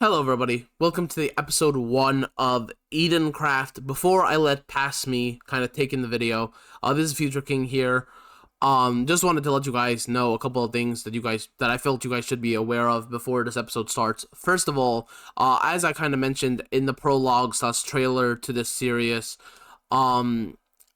Hello everybody, welcome to the episode 1 of EdenCraft. Before I let past me kind of take in the video, this is Future King here. Just wanted to let you guys know a couple of things that I felt you guys should be aware of before this episode starts. First of all, as I kind of mentioned in the prologue slash trailer to this series,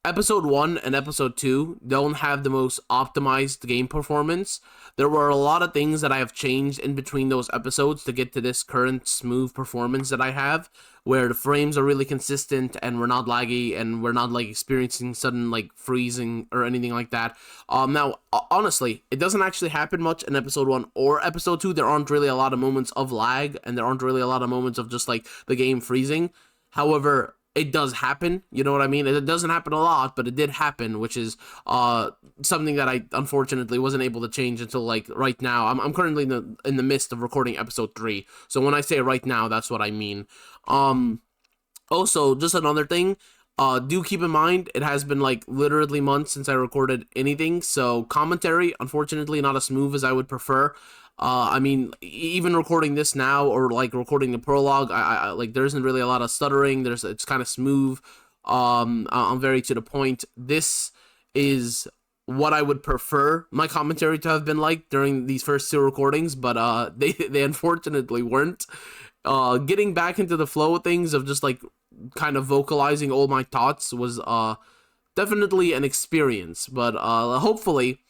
Episode 1 and Episode 2 don't have the most optimized game performance. There were a lot of things that I have changed in between those episodes to get to this current smooth performance that I have, where the frames are really consistent and we're not laggy and we're not like experiencing sudden like freezing or anything like that. Now, honestly, it doesn't actually happen much in Episode 1 or Episode 2. There aren't really a lot of moments of lag and there aren't really a lot of moments of just like the game freezing. However, it does happen, you know what I mean? It doesn't happen a lot, but it did happen, which is something that I unfortunately wasn't able to change until like right now. I'm currently in the midst of recording episode 3, so when I say right now, that's what I mean. Also, just another thing, do keep in mind, it has been like literally months since I recorded anything, so commentary, unfortunately, not as smooth as I would prefer. I mean, even recording this now or like recording the prologue, I like there isn't really a lot of stuttering. It's kind of smooth. I'm very to the point. This is what I would prefer my commentary to have been like during these first 2 recordings, but they unfortunately weren't. Getting back into the flow of things of just like kind of vocalizing all my thoughts was definitely an experience, but hopefully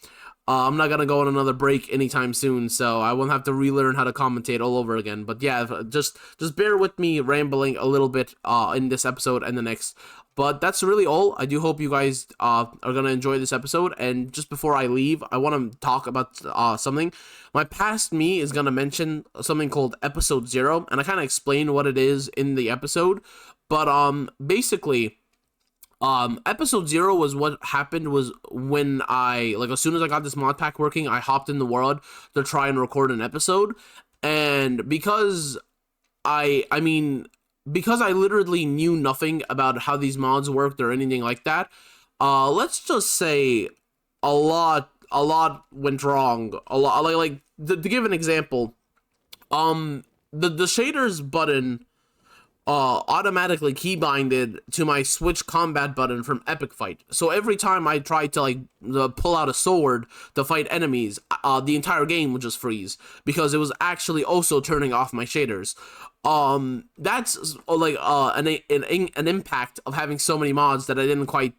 I'm not gonna go on another break anytime soon, so I won't have to relearn how to commentate all over again. But yeah, just bear with me rambling a little bit in this episode and the next. But that's really all. I do hope you guys are gonna enjoy this episode. And just before I leave, I want to talk about something. My past me is gonna mention something called Episode 0, and I kind of explain what it is in the episode. But basically, Episode 0 was what happened was when as soon as I got this mod pack working, I hopped in the world to try and record an episode. And because because I literally knew nothing about how these mods worked or anything like that, let's just say a lot went wrong. A lot, to give an example, the shaders button automatically keybinded to my switch combat button from Epic Fight. So every time I tried to pull out a sword to fight enemies, the entire game would just freeze because it was actually also turning off my shaders. That's an impact of having so many mods that I didn't quite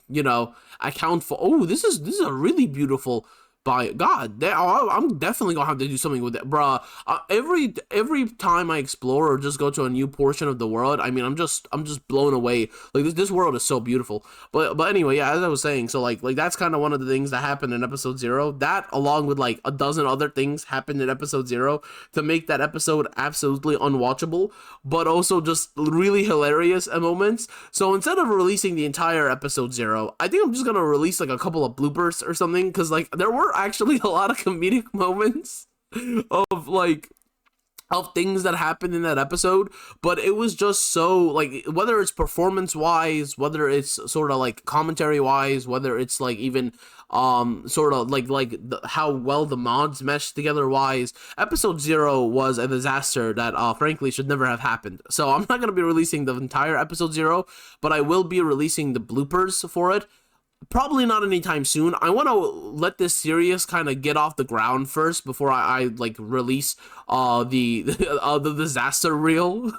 account for. Oh, this is a really beautiful. By God, I'm definitely gonna have to do something with it, bruh. Every time I explore or just go to a new portion of the world, I mean, I'm just blown away. Like this world is so beautiful. But anyway, yeah, as I was saying, so like that's kind of one of the things that happened in episode 0. That along with like a dozen other things happened in episode 0 to make that episode absolutely unwatchable, but also just really hilarious at moments. So instead of releasing the entire episode 0, I think I'm just gonna release like a couple of bloopers or something, because like there were actually a lot of comedic moments of things that happened in that episode, but it was just so like, whether it's performance wise, whether it's sort of like commentary wise, whether it's like even sort of how well the mods mesh together wise, episode 0 was a disaster that frankly should never have happened. So I'm not going to be releasing the entire episode 0, but I will be releasing the bloopers for it. Probably not anytime soon. I want to let this series kind of get off the ground first before I like release the disaster reel.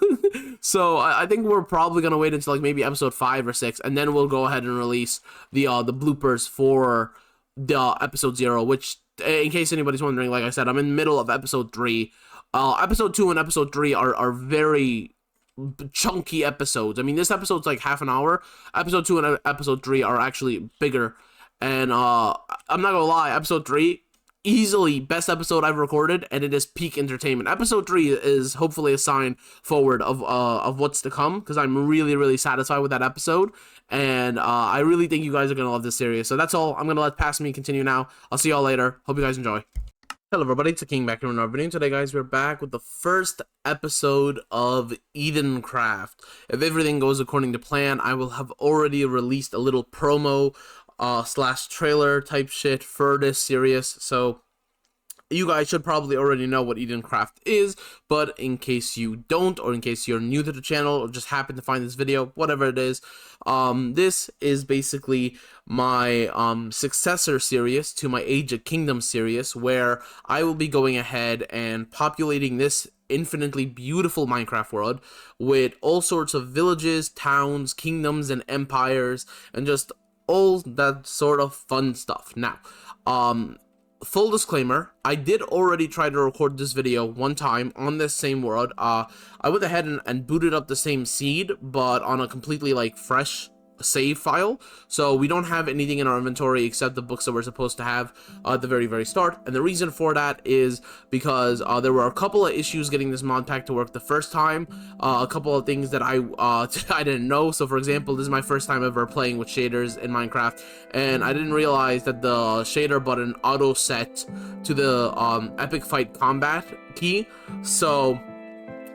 So I think we're probably gonna wait until like maybe episode 5 or 6, and then we'll go ahead and release the bloopers for the episode 0. Which, in case anybody's wondering, like I said, I'm in the middle of episode 3. Episode 2 and episode 3 are very chunky episodes. I mean, this episode's like half an hour. Episode 2 and episode 3 are actually bigger, and I'm not gonna lie, episode 3 easily best episode I've recorded, and it is peak entertainment. Episode 3 is hopefully a sign forward of what's to come, because I'm really satisfied with that episode, and I really think you guys are gonna love this series. So that's all. I'm gonna let past me continue now. I'll see y'all later. Hope you guys enjoy. Hello everybody, it's the King back here in our video. Today guys, we're back with the first episode of EdenCraft. If everything goes according to plan, I will have already released a little promo slash trailer type shit for this series. So You guys should probably already know what EdenCraft is, but in case you don't, or in case you're new to the channel, or just happen to find this video, whatever it is, this is basically my successor series to my Age of Kingdoms series, where I will be going ahead and populating this infinitely beautiful Minecraft world with all sorts of villages, towns, kingdoms, and empires, and just all that sort of fun stuff. Now, full disclaimer, I did already try to record this video one time on this same world. I went ahead and booted up the same seed, but on a completely like fresh save file, so we don't have anything in our inventory except the books that we're supposed to have at the very start. And the reason for that is because there were a couple of issues getting this mod pack to work the first time, a couple of things that I I didn't know. So for example, this is my first time ever playing with shaders in Minecraft, and I didn't realize that the shader button auto set to the epic fight combat key. So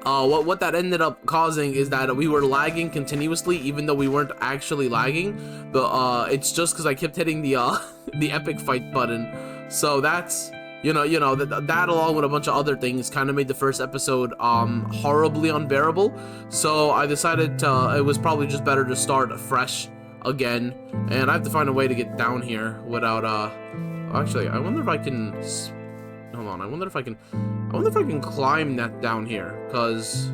what that ended up causing is that we were lagging continuously, even though we weren't actually lagging. But it's just because I kept hitting the the epic fight button. So that's that along with a bunch of other things kind of made the first episode horribly unbearable. So I decided it was probably just better to start fresh again, and I have to find a way to get down here without actually, I wonder if I can. Hold on, I wonder if I can climb that down here, because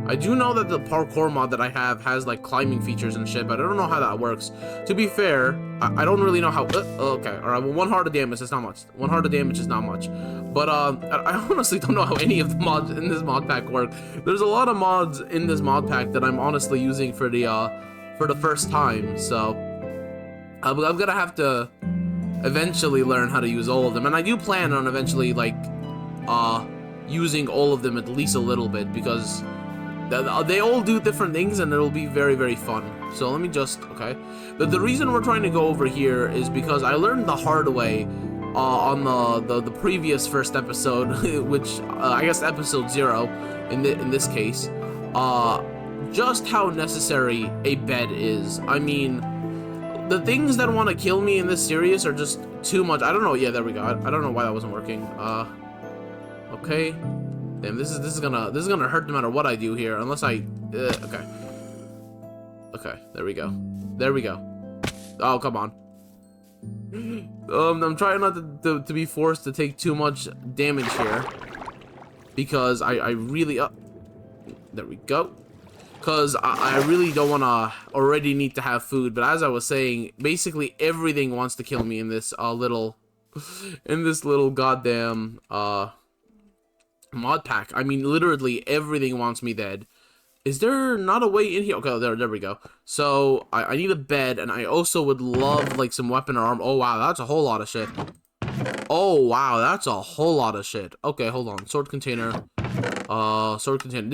I do know that the parkour mod that I have has like climbing features and shit, but I don't know how that works. To be fair, I don't really know how. Okay, all right. Well, 1 heart of damage is not much. 1 heart of damage is not much. But I honestly don't know how any of the mods in this mod pack work. There's a lot of mods in this mod pack that I'm honestly using for the first time. So I'm gonna have to eventually learn how to use all of them, and I do plan on eventually like using all of them at least a little bit, because they all do different things and it'll be very fun. So let me just, okay, the reason we're trying to go over here is because I learned the hard way on the previous first episode, which I guess episode 0 in this case, just how necessary a bed is. I mean, the things that want to kill me in this series are just too much. I don't know. Yeah, there we go. I don't know why that wasn't working. Okay. Damn, this is gonna hurt no matter what I do here, unless I. Okay. Okay. There we go. There we go. Oh, come on. I'm trying not to be forced to take too much damage here, because I really. There we go. Because I really don't want to already need to have food. But as I was saying, basically everything wants to kill me in this little goddamn mod pack. I mean, literally everything wants me dead. Is there not a way in here? Okay, there we go. So I need a bed, and I also would love like some weapon or armor. Oh wow, that's a whole lot of shit. Oh wow, that's a whole lot of shit. Okay, hold on. Sword container. Sword container.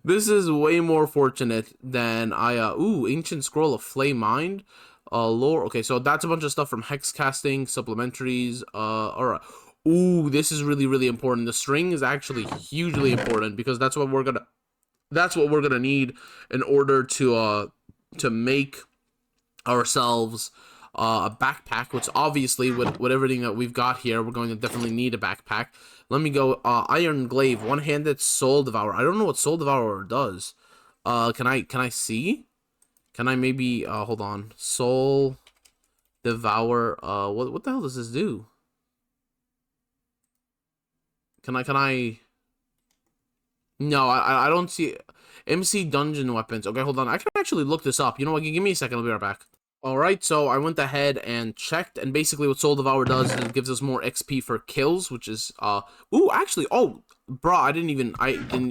This is way more fortunate than ooh, ancient scroll of flame mind, lore. Okay, so that's a bunch of stuff from hex casting, supplementaries. Alright. Ooh, this is really important. The string is actually hugely important, because that's what we're gonna need in order to make ourselves a backpack, which obviously with everything that we've got here, we're going to definitely need a backpack. Let me go. Iron glaive, one-handed soul devourer. I don't know what soul devourer does. Can I see? Can I maybe hold on. Soul devour. What the hell does this do? Can I? No, I don't see. MC dungeon weapons. Okay, hold on. I can actually look this up. You know what? Give me a second. I'll be right back. Alright, so I went ahead and checked, and basically what Soul Devour does is it gives us more XP for kills, which is, ooh, actually, oh, bro, I didn't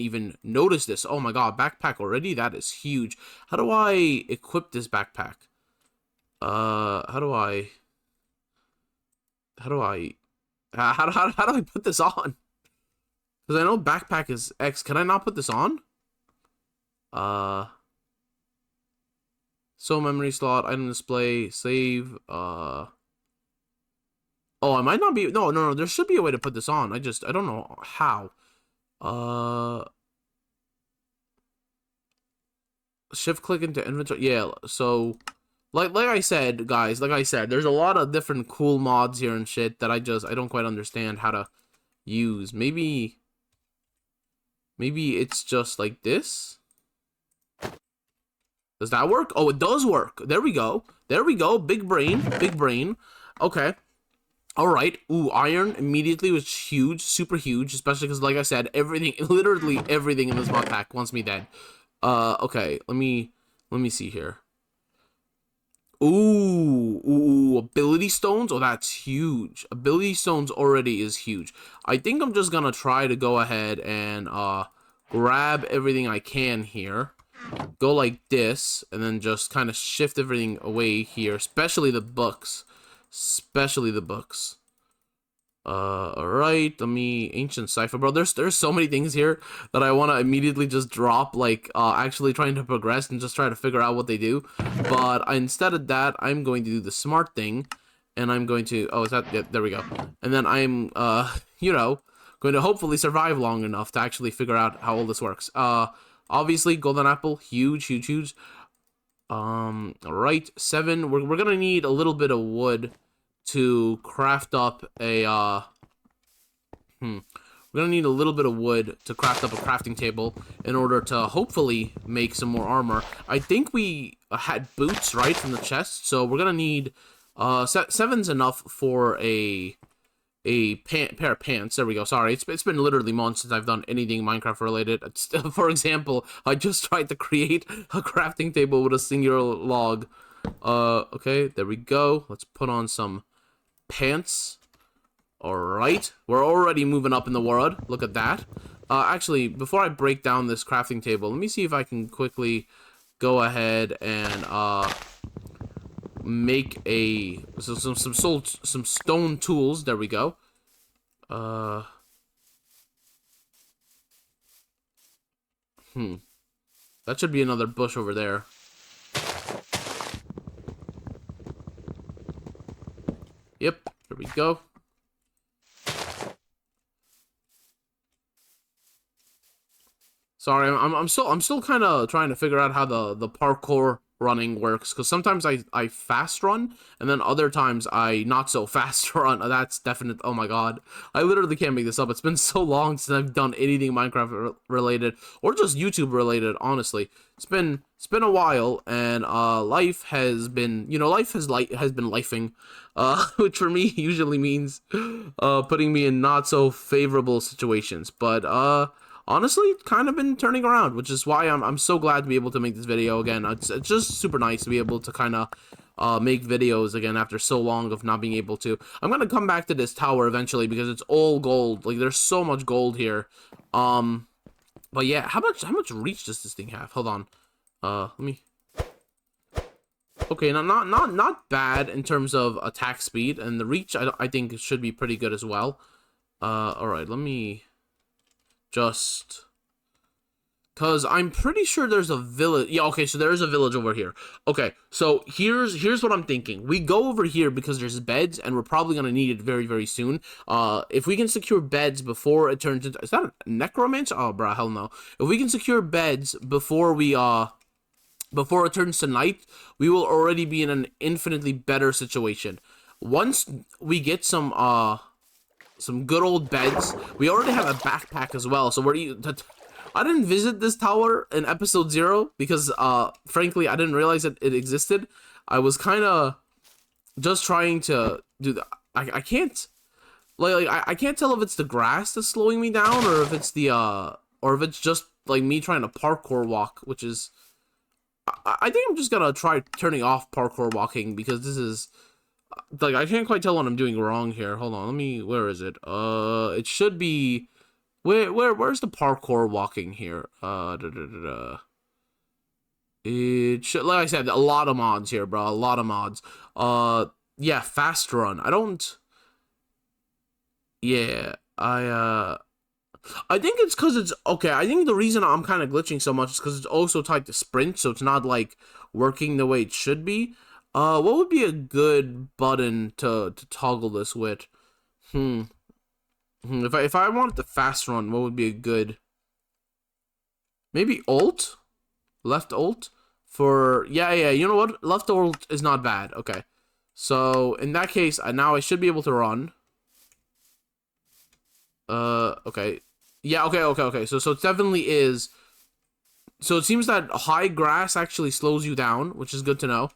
even notice this. Oh my god, backpack already? That is huge. How do I equip this backpack? How do I put this on? Because I know backpack is X. Can I not put this on? So memory slot, item display, save, oh, I might not be, no, there should be a way to put this on. I don't know how. Shift click into inventory. Yeah, so like I said, guys, like I said, there's a lot of different cool mods here and shit that I don't quite understand how to use. Maybe it's just like this. Does that work? Oh, it does work. There we go. There we go. Big brain. Big brain. Okay. All right. Ooh, iron immediately was huge, super huge, especially because, like I said, everything, literally everything in this mod pack wants me dead. Okay. Let me see here. Ooh, ability stones. Oh, that's huge. Ability stones already is huge. I think I'm just gonna try to go ahead and grab everything I can here. Go like this, and then just kind of shift everything away here, especially the books. Especially the books. Alright, let me ancient cipher, bro. There's so many things here that I want to immediately just drop, like actually trying to progress and just try to figure out what they do. But instead of that, I'm going to do the smart thing, and I'm going to, oh, is that, yeah, there we go. And then I'm you know, going to hopefully survive long enough to actually figure out how all this works. Obviously, golden apple, huge, huge, huge. Alright, 7. We're gonna need a little bit of wood to craft up a we're gonna need a little bit of wood to craft up a crafting table in order to hopefully make some more armor. I think we had boots, right, from the chest, so we're gonna need 7's enough for a pair of pants. There we go. Sorry, it's been literally months since I've done anything Minecraft related. For example, I just tried to create a crafting table with a singular log. Okay, there we go. Let's put on some pants. Alright, we're already moving up in the world. Look at that. Actually, before I break down this crafting table, let me see if I can quickly go ahead and make some stone tools. There we go. That should be another bush over there. Yep, there we go. Sorry, I'm still kind of trying to figure out how the parkour running works, because sometimes I fast run, and then other times I not so fast run. That's definite. Oh my god, I literally can't make this up. It's been so long since I've done anything Minecraft related or just YouTube related. Honestly, it's been a while, and life has been, life has been lifing, which for me usually means putting me in not so favorable situations, but honestly, kind of been turning around, which is why I'm so glad to be able to make this video again. It's just super nice to be able to kind of make videos again after so long of not being able to. I'm gonna come back to this tower eventually because it's all gold. Like, there's so much gold here. But yeah, how much reach does this thing have? Hold on. Let me. Okay, not bad in terms of attack speed, and the reach I think it should be pretty good as well. All right, let me just, because I'm pretty sure there's a village. Yeah, okay, so there is a village over here. Okay, so here's what I'm thinking. We go over here because there's beds, and we're probably going to need it very, very soon. If we can secure beds before it turns into... Is that a necromancer? Oh, bruh, hell no. If we can secure beds before before it turns to night, we will already be in an infinitely better situation. Once we get some good old beds. We already have a backpack as well, so I didn't visit this tower in episode 0 because, frankly, I didn't realize that it existed. I was kind of just trying to do the. I can't, I can't tell if it's the grass that's slowing me down, or if it's or if it's just like me trying to parkour walk, which is. I think I'm just gonna try turning off parkour walking because this is. Like, I can't quite tell what I'm doing wrong here. Hold on, where is it? It should be, where's the parkour walking here? It should, like I said, a lot of mods here, bro, a lot of mods. Yeah, fast run. Yeah, I think it's because it's, okay, I think the reason I'm kind of glitching so much is because it's also tied to sprint, so it's not, like, working the way it should be. What would be a good button to toggle this with? If I wanted to fast run, what would be a good... Maybe Alt? Left Alt? Yeah, you know what? Leftover is not bad. Okay. So, in that case, now I should be able to run. Okay. Yeah, okay. So it definitely is. So it seems that high grass actually slows you down, which is good to know.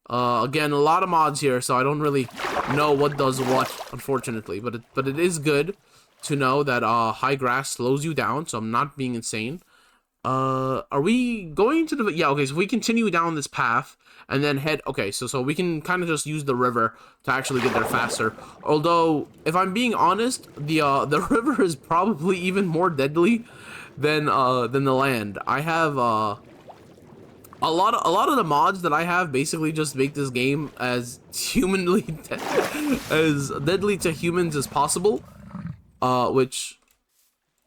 Again, a lot of mods here, so I don't really know what does what, unfortunately. But it is good to know that high grass slows you down, so I'm not being insane. Are we going to the... Yeah, okay, so if we continue down this path and then head... Okay, so we can kind of just use the river to actually get there faster. Although, if I'm being honest, the river is probably even more deadly than the land. I have, a lot of the mods that I have basically just make this game as humanly as deadly to humans as possible. Which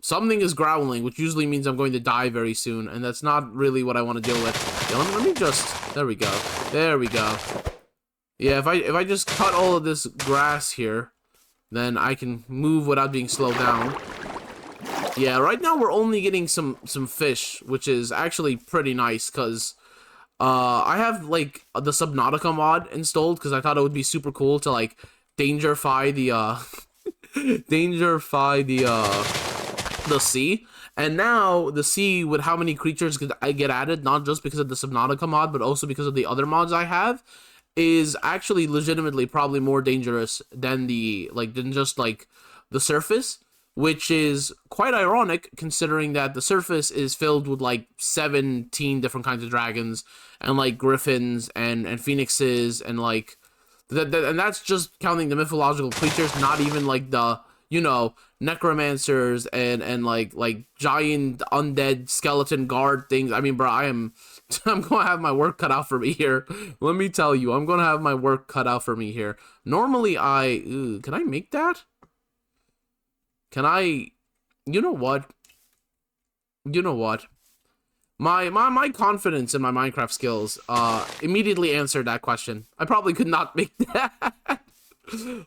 something is growling, which usually means I'm going to die very soon, and that's not really what I want to deal with. Yeah, let me just... There we go. There we go. Yeah, if I just cut all of this grass here, then I can move without being slowed down. Yeah, right now we're only getting some fish, which is actually pretty nice, because I have, like, the Subnautica mod installed, because I thought it would be super cool to, like, dangerify the, the sea. And now, the sea, with how many creatures could I get added, not just because of the Subnautica mod, but also because of the other mods I have, is actually legitimately probably more dangerous than than just, like, the surface. Which is quite ironic, considering that the surface is filled with, like, 17 different kinds of dragons, and, like, griffins, and phoenixes, and, like... and that's just counting the mythological creatures, not even, like, the, you know, necromancers, and like, giant undead skeleton guard things. I mean, bro, I'm gonna have my work cut out for me here. Let me tell you, I'm gonna have my work cut out for me here. Normally, can I make that? Can I... You know what? My confidence in my Minecraft skills immediately answered that question. I probably could not make that.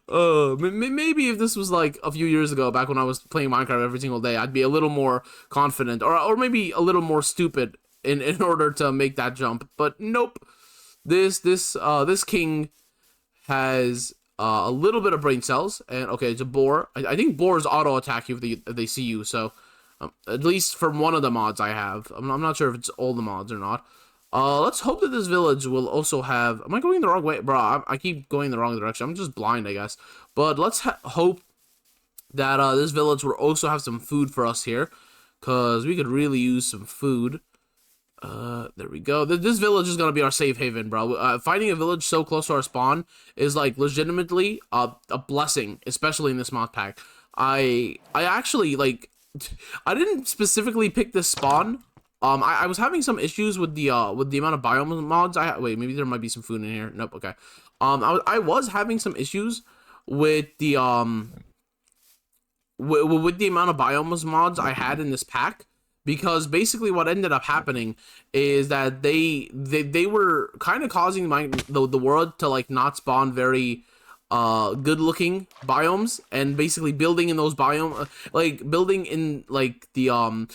Maybe if this was like a few years ago, back when I was playing Minecraft every single day, I'd be a little more confident, or maybe a little more stupid in order to make that jump. But nope. This king has a little bit of brain cells, and okay, it's a boar. I think boars auto attack you if they see you. So at least from one of the mods I have, I'm not sure if it's all the mods or not. Let's hope that this village will also have... Am I going the wrong way? Bro, I keep going the wrong direction. I'm just blind, I guess. But let's hope that this village will also have some food for us here, because we could really use some food. There we go. This village is gonna be our safe haven, bro. Finding a village so close to our spawn is, like, legitimately a blessing, especially in this mod pack. I actually, like... I didn't specifically pick this spawn. I was having some issues with the amount of biome mods wait, maybe there might be some food in here. Nope, okay. I was having some issues with the with the amount of biomes mods I had in this pack, because basically what ended up happening is that they were kind of causing the world to, like, not spawn very good looking biomes, and basically building in those biomes, like building in, like, the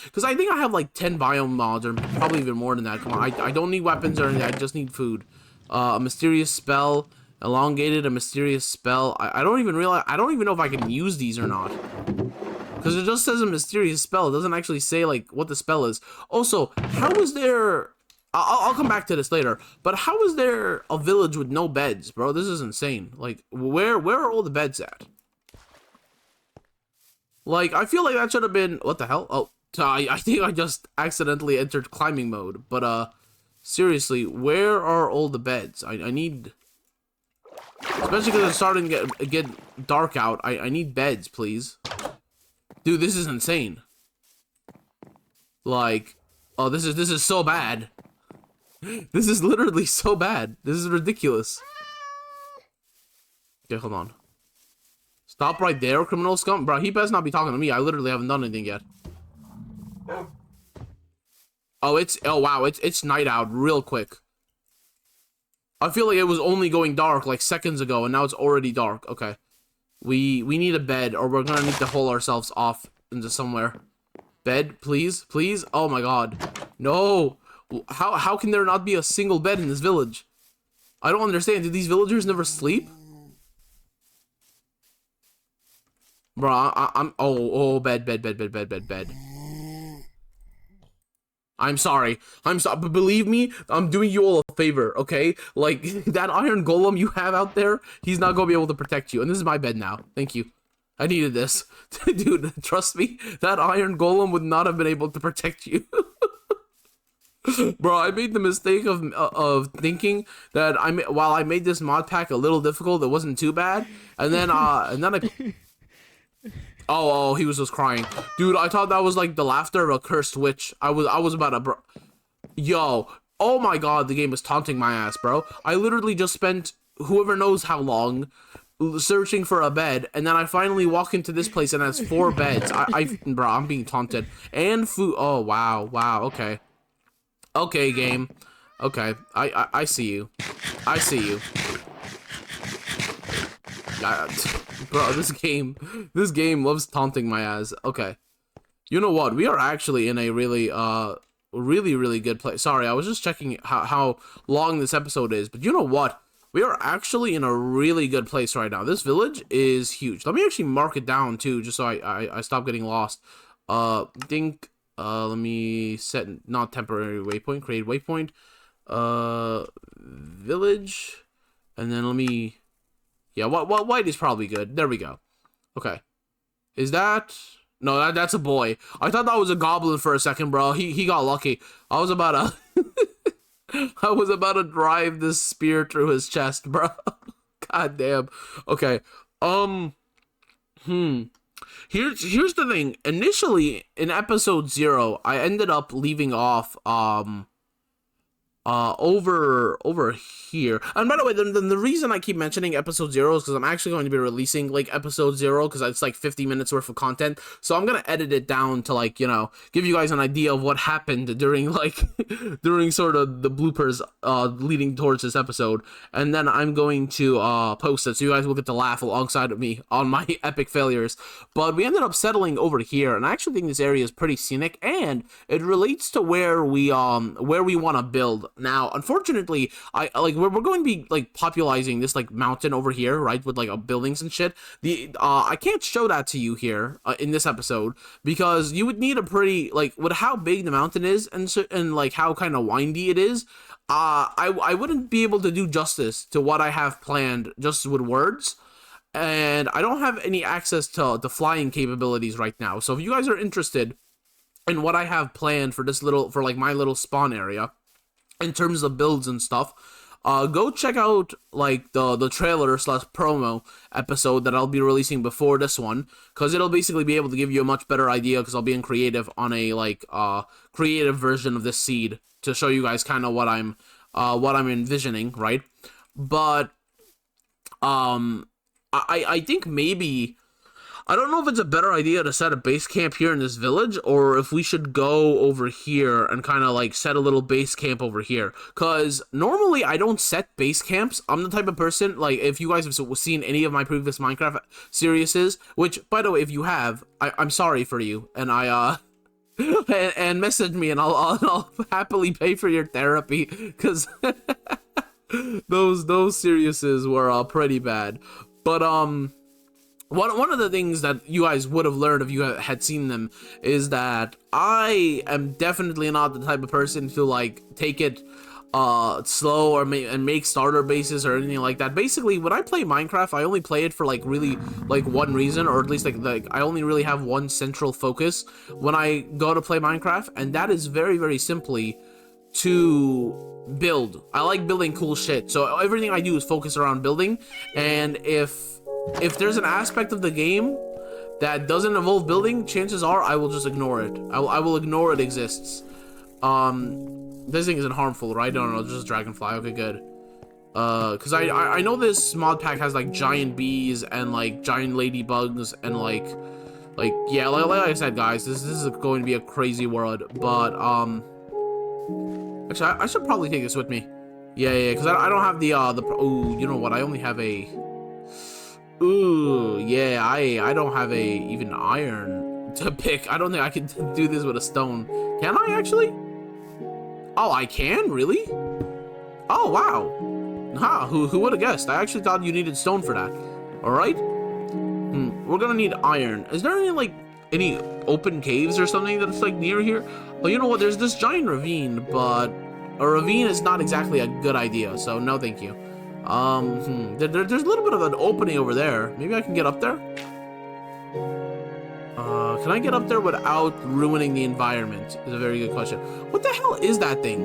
because I think I have like 10 biome mods, or probably even more than that. Come on, I don't need weapons or anything, I just need food. A mysterious spell, elongated, a mysterious spell. I don't even know if I can use these or not, because it just says a mysterious spell. It doesn't actually say, like, what the spell is. Also, how is there... I'll come back to this later, but how is there a village with no beds, bro? This is insane. Like, where are all the beds at? Like, I feel like that should have been... What the hell? Oh, I think I just accidentally entered climbing mode. But, seriously, where are all the beds? I need... Especially because it's starting to get dark out. I need beds, please. Dude, this is insane. Like... Oh, this is so bad. This is literally so bad. This is ridiculous. Okay, hold on. Stop right there, criminal scum. Bro, he best not be talking to me. I literally haven't done anything yet. Oh, wow, it's night out real quick. I feel like it was only going dark like seconds ago, and now it's already dark. Okay. We need a bed, or we're gonna need to haul ourselves off into somewhere. Bed, please, please. Oh my god. No. How can there not be a single bed in this village? I don't understand. Did these villagers never sleep? Bro, I'm bed. I'm sorry. But believe me, I'm doing you all a favor, okay? Like, that iron golem you have out there, he's not gonna be able to protect you. And this is my bed now. Thank you. I needed this. Dude, trust me, that iron golem would not have been able to protect you. Bro, I made the mistake of thinking that while I made this mod pack a little difficult, it wasn't too bad. And then I oh, he was just crying. Dude, I thought that was like the laughter of a cursed witch. I was about to yo, oh my god, the game is taunting my ass, bro. I literally just spent whoever knows how long searching for a bed, and then I finally walk into this place and it has 4 beds. Bro, I'm being taunted. And food. Oh, wow, okay. Okay, game. Okay, I see you. I see you. Bro, this game loves taunting my ass. Okay. You know what? We are actually in a really really good place. Sorry, I was just checking how long this episode is, but you know what? We are actually in a really good place right now. This village is huge. Let me actually mark it down too, just so I stop getting lost. Let me set not temporary waypoint, create waypoint. Village, and then let me. Yeah, white is probably good. There we go. Okay. Is that... No, that's a boy. I thought that was a goblin for a second, bro. He got lucky. I was about to... I was about to drive this spear through his chest, bro. God damn. Okay. Here's the thing. Initially, in episode 0, I ended up leaving off, over here. And by the way, the reason I keep mentioning episode 0 is because I'm actually going to be releasing like episode 0 because it's like 50 minutes worth of content, so I'm gonna edit it down to, like, you know, give you guys an idea of what happened during like during sort of the bloopers leading towards this episode, and then I'm going to post it so you guys will get to laugh alongside of me on my epic failures. But we ended up settling over here, and I actually think this area is pretty scenic, and it relates to where we want to build. Now, unfortunately, we're going to be like popularizing this like mountain over here, right, with like buildings and shit. I can't show that to you here in this episode because you would need a pretty, like, with how big the mountain is and like how kind of windy it is. I wouldn't be able to do justice to what I have planned just with words. And I don't have any access to the flying capabilities right now. So if you guys are interested in what I have planned for my little spawn area, in terms of builds and stuff, go check out like the trailer / promo episode that I'll be releasing before this one, because it'll basically be able to give you a much better idea, because I'll be in creative on a creative version of this seed to show you guys kind of what I'm envisioning, right? But I think maybe, I don't know if it's a better idea to set a base camp here in this village, or if we should go over here and kind of like set a little base camp over here. Because normally I don't set base camps. I'm the type of person, like, if you guys have seen any of my previous Minecraft series, which, by the way, if you have, I'm sorry for you, and and message me, and I'll happily pay for your therapy, because those series were pretty bad. But one of the things that you guys would have learned if you had seen them is that I am definitely not the type of person to like take it slow or make starter bases or anything like that. Basically, when I play Minecraft, I only play it for like really like one reason, or at least like I only really have one central focus when I go to play Minecraft, and that is very, very simply to build. I like building cool shit, so everything I do is focused around building. And if there's an aspect of the game that doesn't involve building, chances are I will just ignore it. I will ignore it exists. This thing isn't harmful, right? No, just dragonfly. Okay, good. Because I know this mod pack has like giant bees and like giant ladybugs and like yeah, like I said, guys, this is going to be a crazy world. But actually, I should probably take this with me. Yeah, because I don't have the ooh, you know what? I only have a. Ooh, yeah, I don't have even iron to pick. I don't think I can do this with a stone. Can I actually? Oh, I can? Really? Oh, wow. Huh, who would have guessed? I actually thought you needed stone for that. Alright. We're gonna need iron. Is there any, like, any open caves or something that's, like, near here? Well, you know what? There's this giant ravine, but a ravine is not exactly a good idea, so no thank you. There's a little bit of an opening over there. Maybe I can get up there? Can I get up there without ruining the environment? Is a very good question. What the hell is that thing?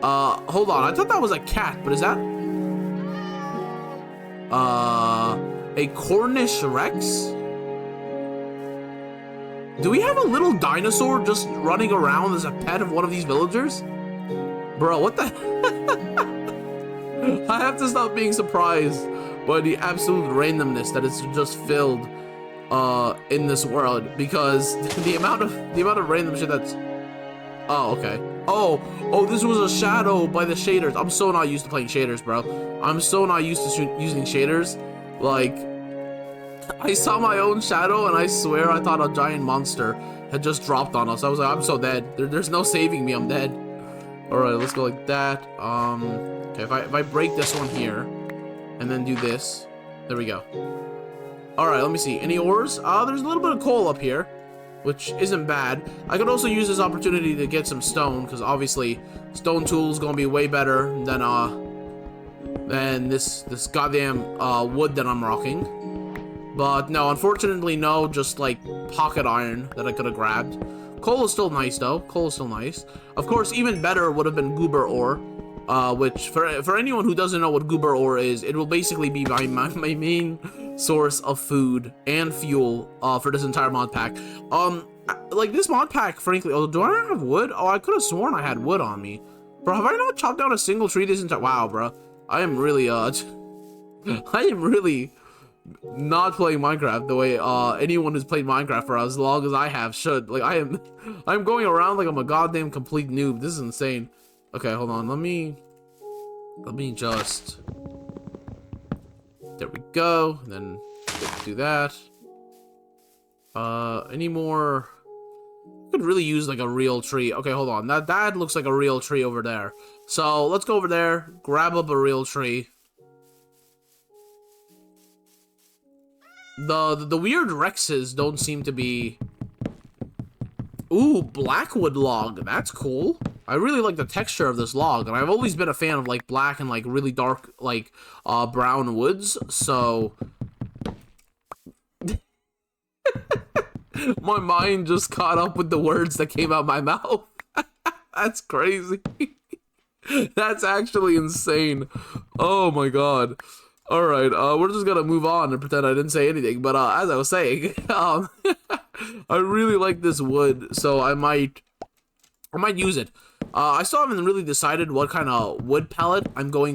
Hold on. I thought that was a cat, but is that... a Cornish Rex? Do we have a little dinosaur just running around as a pet of one of these villagers? Bro, what the... I have to stop being surprised by the absolute randomness that is just filled in this world, because the amount of random shit that's... Oh, okay. Oh, this was a shadow by the shaders. I'm so not used to playing shaders, bro. I'm so not used to using shaders. Like, I saw my own shadow, and I swear I thought a giant monster had just dropped on us. I was like, I'm so dead. There's no saving me. I'm dead. All right, let's go like that. Okay, if I break this one here, and then do this, there we go. All right, let me see. Any ores? There's a little bit of coal up here, which isn't bad. I could also use this opportunity to get some stone, because obviously stone tools gonna be way better than this goddamn wood that I'm rocking. But no, unfortunately, no. Just like pocket iron that I could have grabbed. Coal is still nice though. Coal is still nice. Of course, even better would have been goober ore, which for anyone who doesn't know what goober ore is, it will basically be my main source of food and fuel for this entire mod pack. Like this mod pack, frankly. Oh, do I have wood? Oh, I could have sworn I had wood on me, bro. Have I not chopped down a single tree this entire? Wow, bro. I am really I am really not playing Minecraft the way anyone who's played Minecraft for as long as I have should. Like I'm going around like I'm a goddamn complete noob. This is insane. Okay, hold on. Let me just, there we go. And then do that. Any more? Could really use like a real tree. Okay, hold on. That looks like a real tree over there. So let's go over there, grab up a real tree. The weird Rexes don't seem to be... Ooh, blackwood log. That's cool. I really like the texture of this log, and I've always been a fan of like black and like really dark like brown woods. So my mind just caught up with the words that came out my mouth. That's crazy. That's actually insane. Oh my god. All right, we're just gonna move on and pretend I didn't say anything. But as I was saying, I really like this wood, so I might use it. I still haven't really decided what kind of wood palette I'm gonna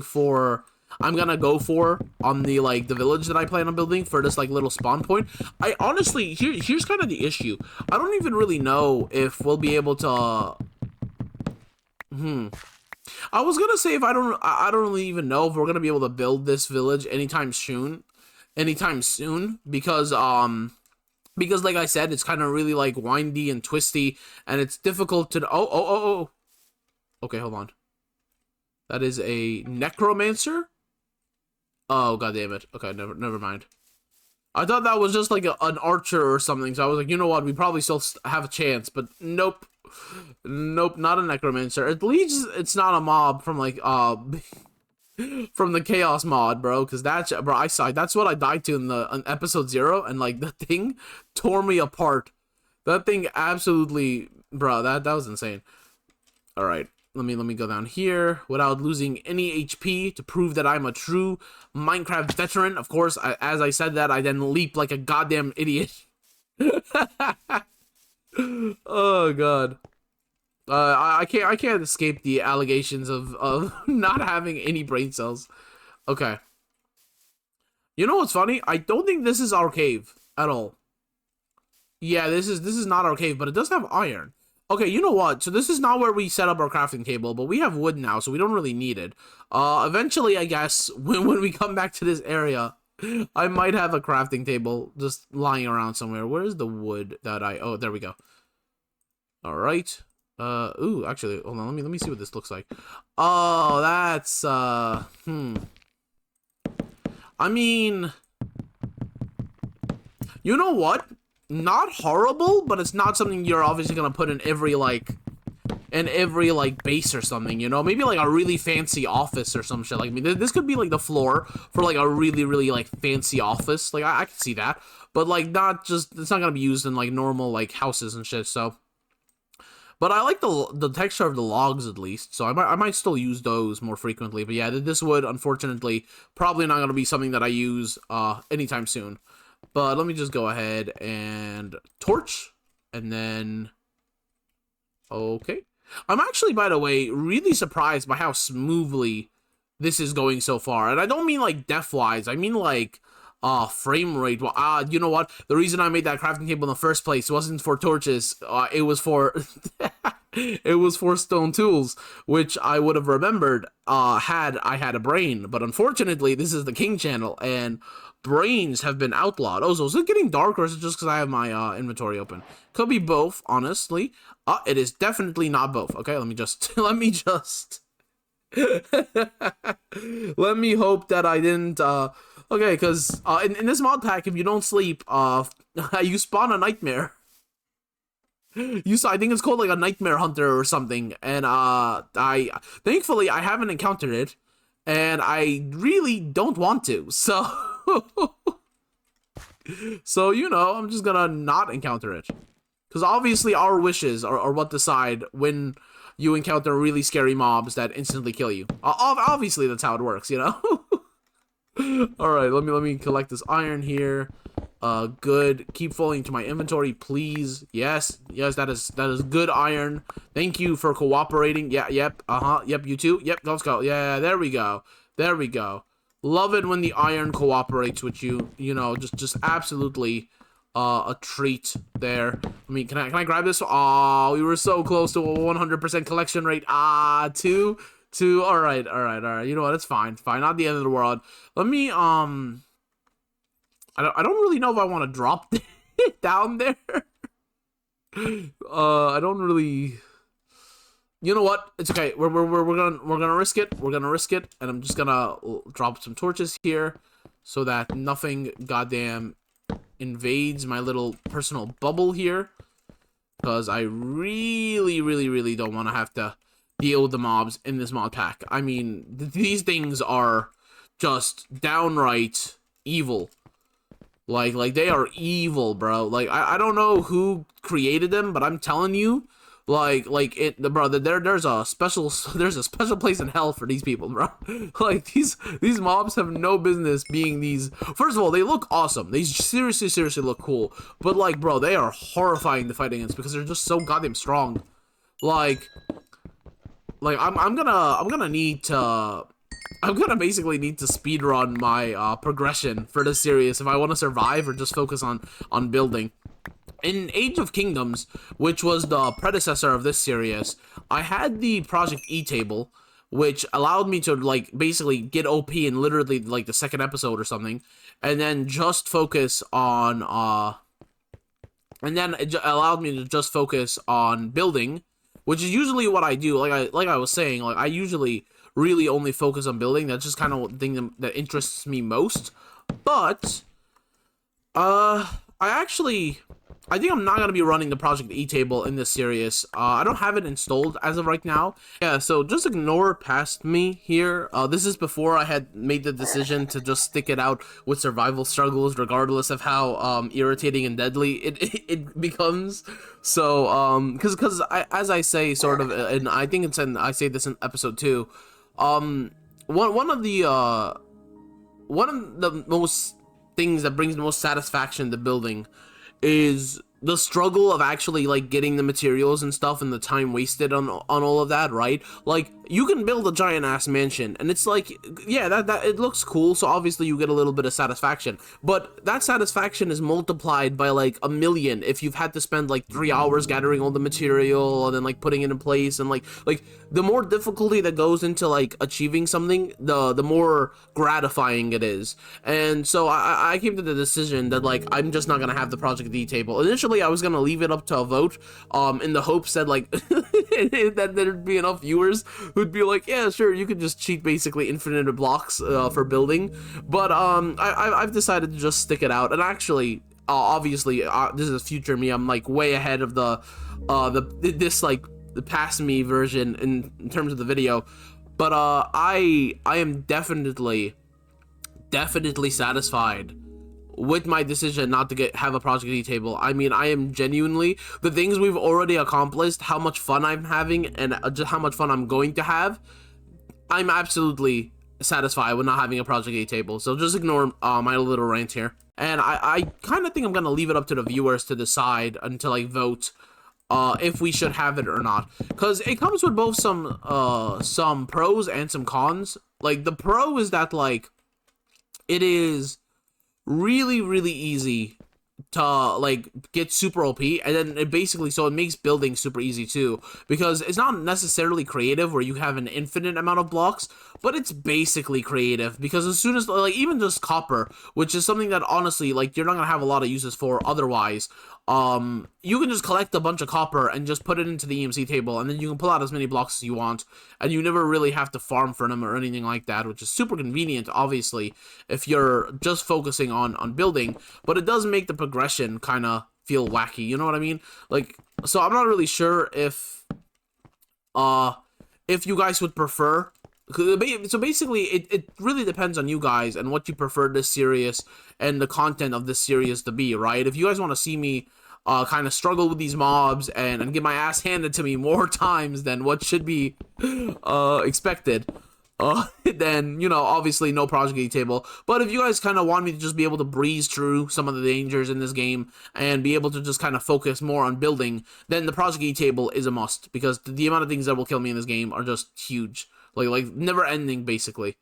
go for on the the village that I plan on building for this like little spawn point. I honestly, here's kind of the issue. I don't even really know if we'll be able to. I was gonna say if I don't really even know if we're gonna be able to build this village anytime soon, because like I said, it's kind of really like windy and twisty, and it's difficult to. Oh. Okay, hold on. That is a necromancer. Oh, god damn it. Okay, never mind. I thought that was just like an archer or something, so I was like, you know what, we probably still have a chance, but nope. Nope, not a necromancer. At least it's not a mob from like from the chaos mod, bro, because that's what I died to in episode 0, and like the thing tore me apart. That thing absolutely, bro, that was insane. All right. Let me go down here without losing any HP to prove that I'm a true Minecraft veteran. Of course, as I said that, I then leap like a goddamn idiot. Oh god. I can't escape the allegations of not having any brain cells. Okay. You know what's funny? I don't think this is our cave at all. Yeah, this is not our cave, but it does have iron. Okay, you know what? So this is not where we set up our crafting table, but we have wood now, so we don't really need it. Eventually, I guess, when we come back to this area, I might have a crafting table just lying around somewhere. Where's the wood that oh, there we go. All right. Ooh, actually, hold on, let me see what this looks like. Oh, that's, I mean, you know what? Not horrible, but it's not something you're obviously gonna put in every like base or something, you know, maybe like a really fancy office or some shit. Like, I mean, this could be like the floor for like a really like fancy office. Like, I can see that, but like not just, it's not gonna be used in like normal like houses and shit. So, but I like the texture of the logs at least, so I might still use those more frequently. But yeah, this would unfortunately probably not gonna be something that I use anytime soon. But let me just go ahead and torch, and then okay. I'm actually, by the way, really surprised by how smoothly this is going so far. And I don't mean like depth-wise, I mean like frame rate. Well, you know what? The reason I made that crafting table in the first place wasn't for torches. It was for it was for stone tools, which I would have remembered had I had a brain. But unfortunately, this is the King channel, and brains have been outlawed. Oh, so is it getting dark, or is it just because I have my inventory open? Could be both, honestly. It is definitely not both. Okay, let me just let me hope that I didn't okay, because in this mod pack, if you don't sleep, you spawn a nightmare. I think it's called like a nightmare hunter or something, and I thankfully I haven't encountered it, and I really don't want to. So so, you know, I'm just gonna not encounter it, because obviously our wishes are what decide when you encounter really scary mobs that instantly kill you. Obviously that's how it works, you know. All right, let me collect this iron here. Good. Keep falling to my inventory, please. Yes, that is good iron. Thank you for cooperating. Yeah, yep, yep, you too. Yep, let's go. Yeah, there we go. Love it when the iron cooperates with you. You know, just absolutely a treat there. I mean, can I grab this? Oh, we were so close to a 100% collection rate. Two. All right. You know what? It's fine. Not the end of the world. Let me I don't really know if I want to drop it down there. I don't really. You know what? It's okay. We're gonna risk it. We're gonna risk it, and I'm just gonna drop some torches here, so that nothing goddamn invades my little personal bubble here. Because I really don't want to have to deal with the mobs in this mod pack. I mean, these things are just downright evil. Like they are evil, bro. Like I don't know who created them, but I'm telling you, there's a special place in hell for these people, bro. Like these mobs have no business being these. First of all, they look awesome. They seriously look cool. But like, bro, they are horrifying to fight against because they're just so goddamn strong. Like I'm gonna basically need to speedrun my progression for this series if I want to survive or just focus on building. In Age of Kingdoms, which was the predecessor of this series, I had the Project E table, which allowed me to like basically get OP in literally like the second episode or something, and then just focus on and then it allowed me to just focus on building, which is usually what I do. Like I was saying, like I usually really only focus on building. That's just kind of the thing that interests me most. But I think I'm not going to be running the Project E table in this series. I don't have it installed as of right now. Yeah, so just ignore past me here. This is before I had made the decision to just stick it out with survival struggles, regardless of how irritating and deadly it becomes. So, because as I say, sort of, and I think I say this in episode 2, one of the most things that brings the most satisfaction to building is the struggle of actually like getting the materials and stuff and the time wasted on all of that, right? Like you can build a giant ass mansion and it's like, yeah, that it looks cool, so obviously you get a little bit of satisfaction, but that satisfaction is multiplied by like a million if you've had to spend like 3 hours gathering all the material and then like putting it in place, and like the more difficulty that goes into like achieving something, the more gratifying it is. And so I came to the decision that like I'm just not gonna have the Project D table. Initially Initially, I was gonna leave it up to a vote, in the hopes that like that there'd be enough viewers who'd be like, yeah, sure, you could just cheat basically infinite blocks for building. But I've decided to just stick it out. And actually, obviously, this is future me. I'm like way ahead of the past me version in terms of the video. But I am definitely satisfied with my decision not to have a Project E table. I mean, I am genuinely, the things we've already accomplished, how much fun I'm having, and just how much fun I'm going to have, I'm absolutely satisfied with not having a Project A table. So just ignore my little rant here. And I kind of think I'm gonna leave it up to the viewers to decide until I vote if we should have it or not, because it comes with both some pros and some cons. Like, the pro is that like it is really easy to like get super OP, and then it basically, so it makes building super easy too, because it's not necessarily creative where you have an infinite amount of blocks, but it's basically creative, because as soon as like even just copper, which is something that honestly like you're not gonna have a lot of uses for otherwise, you can just collect a bunch of copper and just put it into the EMC table, and then you can pull out as many blocks as you want, and you never really have to farm for them or anything like that, which is super convenient, obviously, if you're just focusing on building. But it does make the progression kind of feel wacky, you know what I mean? Like, so I'm not really sure if you guys would prefer, so basically it really depends on you guys and what you prefer this series and the content of this series to be, right? If you guys want to see me kind of struggle with these mobs and get my ass handed to me more times than what should be expected, then, you know, obviously no Project E table. But if you guys kind of want me to just be able to breeze through some of the dangers in this game and be able to just kind of focus more on building, then the Project E table is a must, because the amount of things that will kill me in this game are just huge. Like never ending, basically.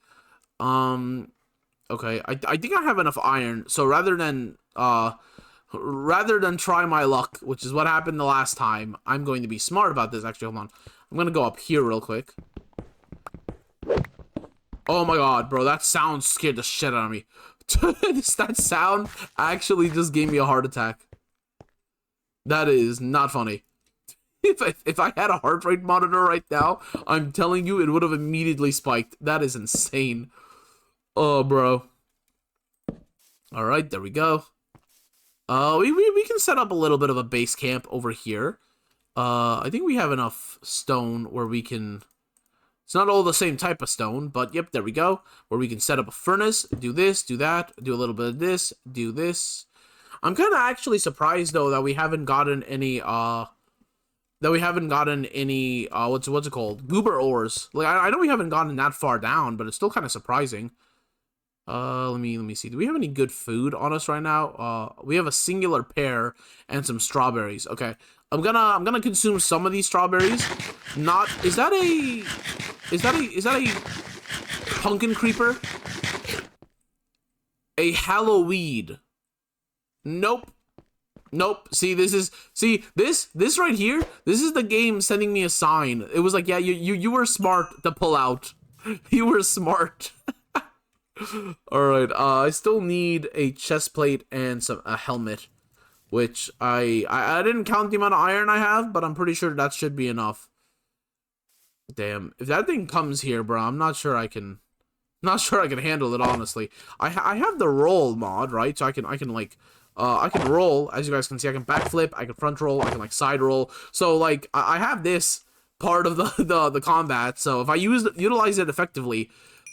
Okay, I think I have enough iron, so rather than try my luck, which is what happened the last time, I'm going to be smart about this. Actually, hold on. I'm gonna go up here real quick. Oh my god, bro, that sound scared the shit out of me. That sound actually just gave me a heart attack. That is not funny. If I had a heart rate monitor right now, I'm telling you, it would have immediately spiked. That is insane. Oh, bro. Alright, there we go. We can set up a little bit of a base camp over here. I think we have enough stone where we can... It's not all the same type of stone, but yep, there we go. Where we can set up a furnace, do this, do that, do a little bit of this, do this. I'm kind of actually surprised, though, that we haven't gotten any, what's it called? Goober ores. Like, I know we haven't gotten that far down, but it's still kind of surprising. Let me see. Do we have any good food on us right now? We have a singular pear and some strawberries. Okay. I'm gonna consume some of these strawberries. Is that a pumpkin creeper? A Halloween. Nope. See, this right here, this is the game sending me a sign. It was like, yeah, you were smart to pull out. You were smart. Alright, I still need a chest plate and a helmet, which I didn't count the amount of iron I have, but I'm pretty sure that should be enough. Damn, if that thing comes here, bro, I'm not sure I can handle it, honestly. I have the roll mod, right? So I can roll, as you guys can see. I can backflip, I can front roll, I can like side roll. So like I have this part of the combat. So if I utilize it effectively,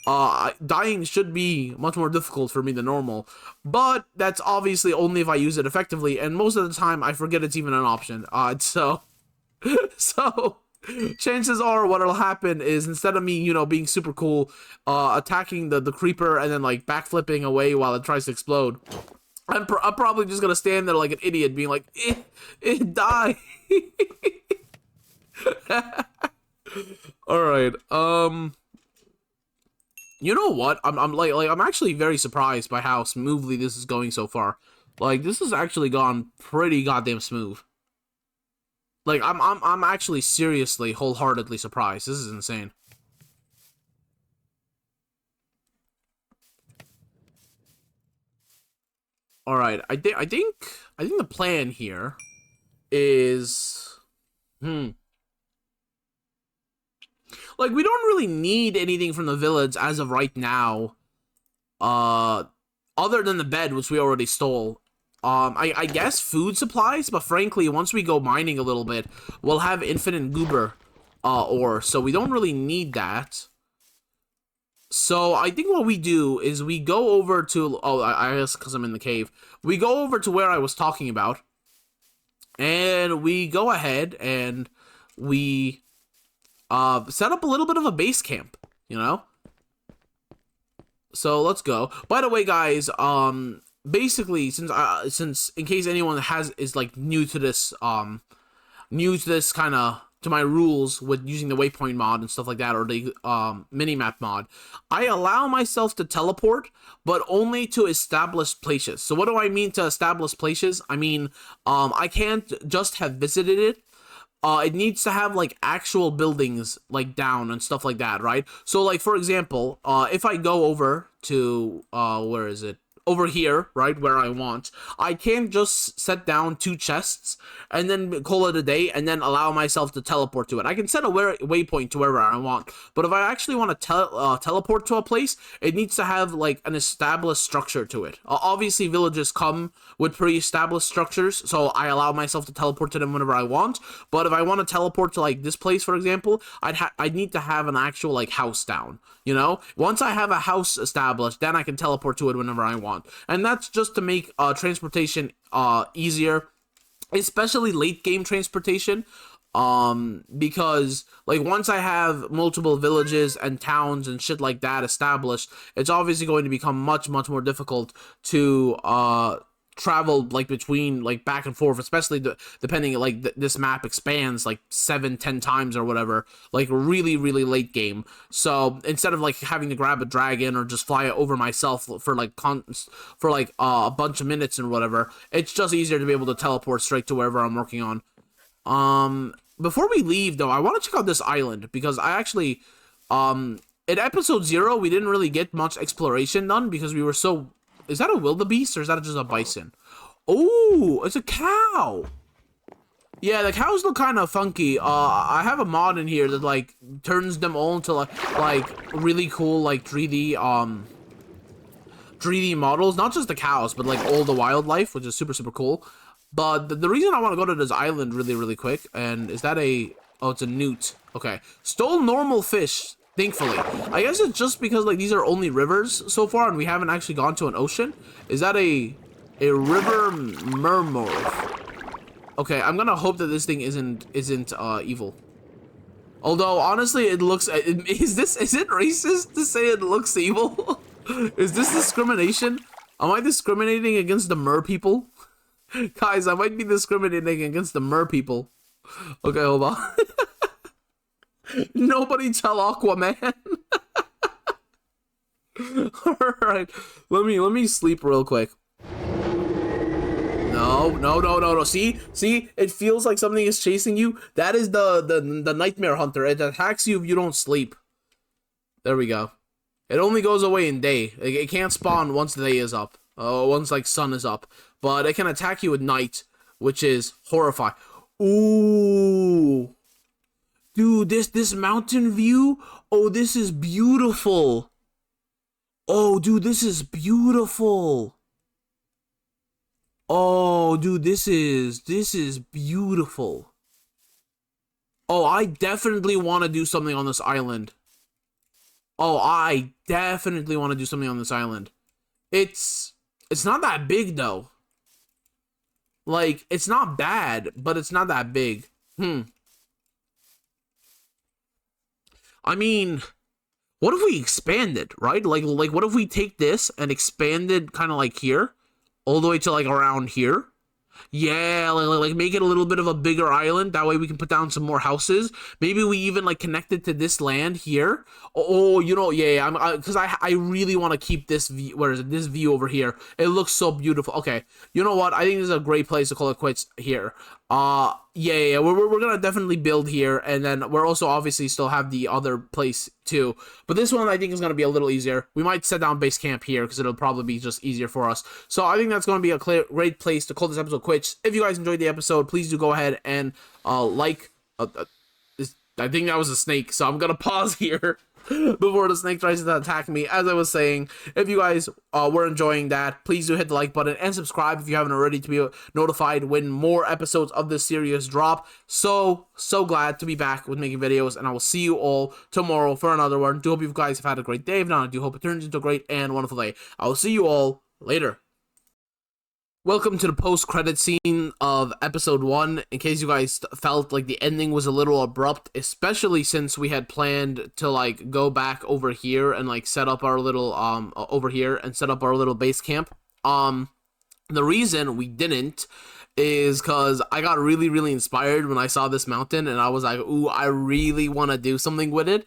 dying should be much more difficult for me than normal, but that's obviously only if I use it effectively, and most of the time I forget it's even an option. So chances are what'll happen is, instead of me, you know, being super cool, attacking the creeper and then like backflipping away while it tries to explode, I'm probably just gonna stand there like an idiot, being like, die. All right, you know what? I'm actually very surprised by how smoothly this is going so far. Like, this has actually gone pretty goddamn smooth. Like, I'm actually seriously, wholeheartedly surprised. This is insane. All right, I think the plan here is, like, we don't really need anything from the village as of right now, uh, other than the bed, which we already stole. I guess food supplies, but frankly, once we go mining a little bit, we'll have infinite goober, ore, so we don't really need that. So I think what we do is we go over to, oh, I guess because I'm in the cave, we go over to where I was talking about, and we go ahead and we set up a little bit of a base camp, you know? So let's go. By the way, guys, basically, since in case anyone is like new to this kind of to my rules with using the waypoint mod and stuff like that, or the minimap mod, I allow myself to teleport, but only to established places. So what do I mean to established places? I mean, I can't just have visited it. It needs to have like actual buildings like down and stuff like that, right? So like, for example, if I go over to where is it, over here, right, where I want, I can't just set down 2 chests and then call it a day and then allow myself to teleport to it. I can set a waypoint to wherever I want, but if I actually want to teleport to a place, it needs to have like an established structure to it. Obviously, villages come with pre-established structures, so I allow myself to teleport to them whenever I want. But if I want to teleport to like this place, for example, I'd need to have an actual like house down. You know, once I have a house established, then I can teleport to it whenever I want. And that's just to make transportation easier, especially late game transportation. Because like once I have multiple villages and towns and shit like that established, it's obviously going to become much more difficult to travel like between like back and forth, especially depending like this map expands like 7-10 times or whatever, like really late game. So instead of like having to grab a dragon or just fly it over myself for like a bunch of minutes and whatever, it's just easier to be able to teleport straight to wherever I'm working on. Before we leave though, I want to check out this island because I actually in episode 0 we didn't really get much exploration done because we were so. Is that a wildebeest or is that just a bison? Oh, it's a cow. Yeah, the cows look kind of funky. I have a mod in here that like turns them all into like really cool like 3D 3D models. Not just the cows, but like all the wildlife, which is super cool. But the reason I want to go to this island really quick, and is that a, oh, it's a newt. Okay, stole normal fish. Thankfully, I guess it's just because like these are only rivers so far, and we haven't actually gone to an ocean. Is that a river mermorph? Okay, I'm gonna hope that this thing isn't evil. Although honestly, it looks. Is it racist to say it looks evil? Is this discrimination? Am I discriminating against the mer people? Guys, I might be discriminating against the mer people. Okay, hold on. Nobody tell Aquaman. Alright. Let me sleep real quick. No. See? It feels like something is chasing you. That is the nightmare hunter. It attacks you if you don't sleep. There we go. It only goes away in day. It can't spawn once the day is up. Once like sun is up. But it can attack you at night, which is horrifying. Ooh. Dude, this mountain view, oh, this is beautiful. Oh, dude, this is beautiful. Oh, dude, this is beautiful. Oh, I definitely want to do something on this island. Oh, I definitely want to do something on this island. It's not that big, though. Like, it's not bad, but it's not that big. I mean, what if we expand it, right? Like what if we take this and expand it kind of like here, all the way to like around here? Yeah, like make it a little bit of a bigger island. That way we can put down some more houses. Maybe we even like connect it to this land here. Oh, you know, yeah, because I really want to keep this view. Where is it? This view over here. It looks so beautiful. Okay, you know what? I think this is a great place to call it quits here. Yeah. We're gonna definitely build here, and then we're also obviously still have the other place too. But this one I think is gonna be a little easier. We might set down base camp here because it'll probably be just easier for us. So I think that's gonna be a great place to call this episode quits. If you guys enjoyed the episode, please do go ahead and like. I think that was a snake, so I'm gonna pause here before the snake tries to attack me. As I was saying, if you guys were enjoying that, please do hit the like button and subscribe if you haven't already to be notified when more episodes of this series drop. So glad to be back with making videos, and I will see you all tomorrow for another one. Do hope you guys have had a great day. If not, I do hope it turns into a great and wonderful day. I will see you all later. Welcome to the post-credit scene of episode 1. In case you guys felt like the ending was a little abrupt, especially since we had planned to like go back over here and like set up our little over here and set up our little base camp. The reason we didn't is because I got really inspired when I saw this mountain, and I was like, ooh, I really want to do something with it.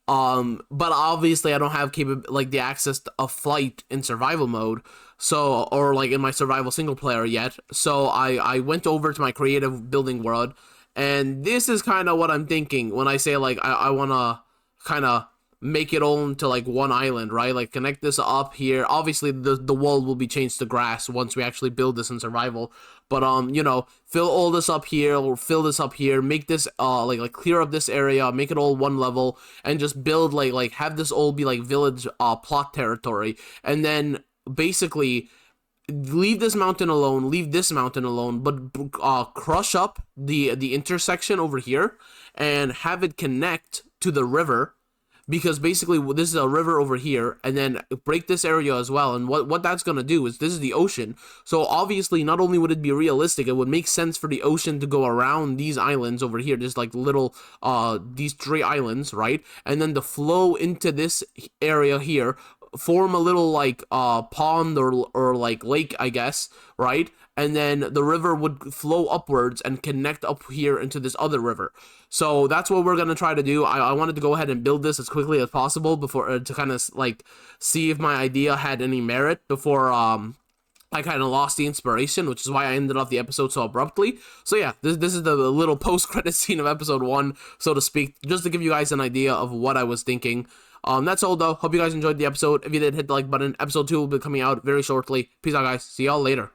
But obviously I don't have the access of flight in survival mode, so, or like in my survival single player yet. So I went over to my creative building world, and this is kind of what I'm thinking when I say like I want to kind of make it all into like one island, right? Like connect this up here. Obviously the world will be changed to grass once we actually build this in survival, but you know, fill all this up here, or fill this up here, make this like clear up this area, make it all one level, and just build like have this all be like village plot territory, and then basically leave this mountain alone, leave this mountain alone, but crush up the intersection over here and have it connect to the river, because basically this is a river over here, and then break this area as well. And what that's going to do is, this is the ocean, so obviously not only would it be realistic, it would make sense for the ocean to go around these islands over here, just like little these 3 islands, right? And then the flow into this area here, form a little like pond or like lake, I guess, right? And then the river would flow upwards and connect up here into this other river. So that's what we're gonna try to do. I wanted to go ahead and build this as quickly as possible before to kind of like see if my idea had any merit before I kind of lost the inspiration, which is why I ended off the episode so abruptly. So yeah, this is the little post-credit scene of episode 1, so to speak, just to give you guys an idea of what I was thinking. That's all though. Hope you guys enjoyed the episode. If you did, hit the like button. Episode 2 will be coming out very shortly. Peace out, guys. See y'all later.